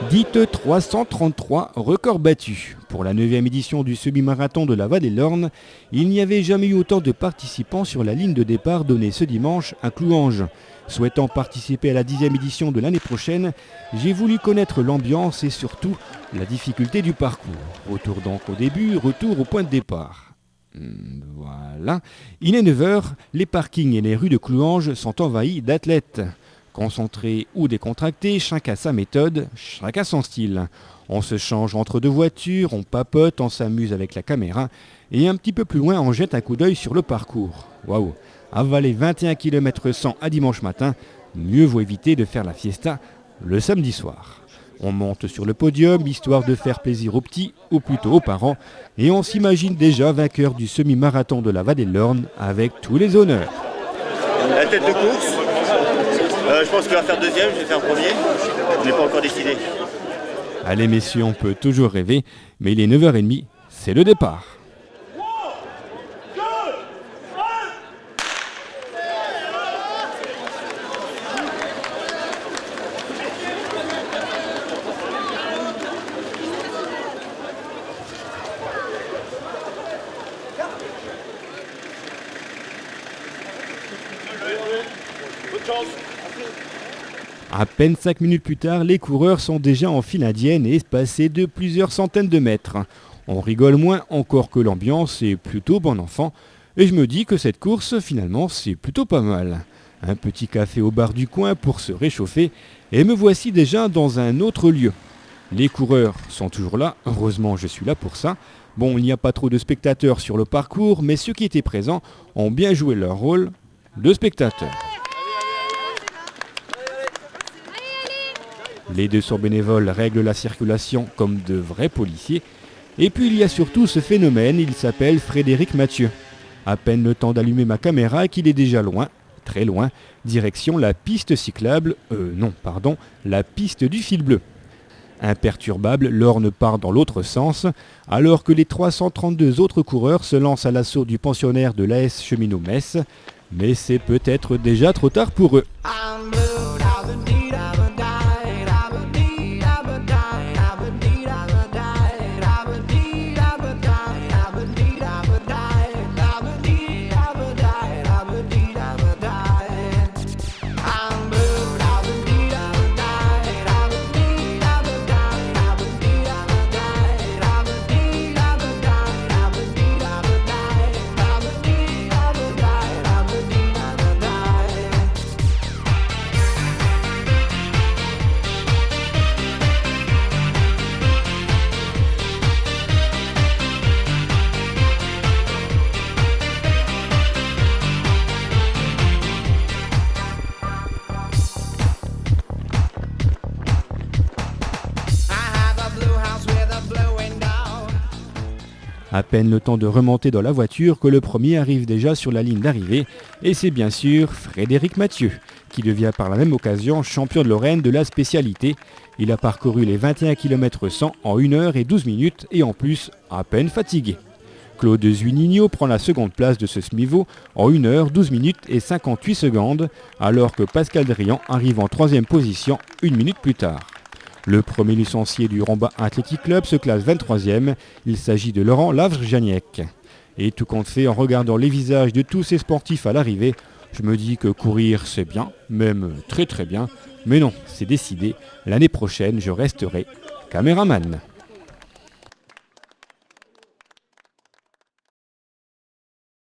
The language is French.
Dites 333, record battu. Pour la 9e édition du semi-marathon de la Vallée-Lorne, il n'y avait jamais eu autant de participants sur la ligne de départ donnée ce dimanche à Clouange. Souhaitant participer à la 10e édition de l'année prochaine, j'ai voulu connaître l'ambiance et surtout la difficulté du parcours. Retour donc au début, retour au point de départ. Voilà. Il est 9h, les parkings et les rues de Clouange sont envahis d'athlètes. Concentrés ou décontractés, chacun sa méthode, chacun son style. On se change entre deux voitures, on papote, on s'amuse avec la caméra et un petit peu plus loin on jette un coup d'œil sur le parcours. Waouh! Avaler 21 km 100 à dimanche matin, mieux vaut éviter de faire la fiesta le samedi soir. On monte sur le podium histoire de faire plaisir aux petits, ou plutôt aux parents, et on s'imagine déjà vainqueur du semi-marathon de la Vallée-Lorne avec tous les honneurs. La tête de course, je pense qu'il va faire deuxième, je vais faire premier, je n'ai pas encore décidé. Allez messieurs, on peut toujours rêver, mais il est 9h30, c'est le départ. À peine 5 minutes plus tard, les coureurs sont déjà en file indienne et espacés de plusieurs centaines de mètres. On rigole moins encore que l'ambiance est plutôt bon enfant et je me dis que cette course finalement c'est plutôt pas mal. Un petit café au bar du coin pour se réchauffer et me voici déjà dans un autre lieu. Les coureurs sont toujours là, heureusement je suis là pour ça. Bon, il n'y a pas trop de spectateurs sur le parcours, mais ceux qui étaient présents ont bien joué leur rôle de spectateurs. Les 200 bénévoles règlent la circulation comme de vrais policiers. Et puis il y a surtout ce phénomène, il s'appelle Frédéric Mathieu. À peine le temps d'allumer ma caméra qu'il est déjà loin, très loin, direction la piste cyclable, la piste du fil bleu. Imperturbable, l'Orne part dans l'autre sens, alors que les 332 autres coureurs se lancent à l'assaut du pensionnaire de l'AS Cheminot-Metz. Mais c'est peut-être déjà trop tard pour eux. À peine le temps de remonter dans la voiture que le premier arrive déjà sur la ligne d'arrivée et c'est bien sûr Frédéric Mathieu qui devient par la même occasion champion de Lorraine de la spécialité. Il a parcouru les 21 km 100 en 1h12 minutes et en plus à peine fatigué. Claude Zuinigno prend la seconde place de ce SMIVO en 1h12 minutes et 58 secondes alors que Pascal Drian arrive en troisième position 1 minute plus tard. Le premier licencié du Romba Athletic Club se classe 23e, il s'agit de Laurent Lavre-Janiec. Et tout compte fait, en regardant les visages de tous ces sportifs à l'arrivée, je me dis que courir c'est bien, même très très bien, mais non, c'est décidé, l'année prochaine je resterai caméraman.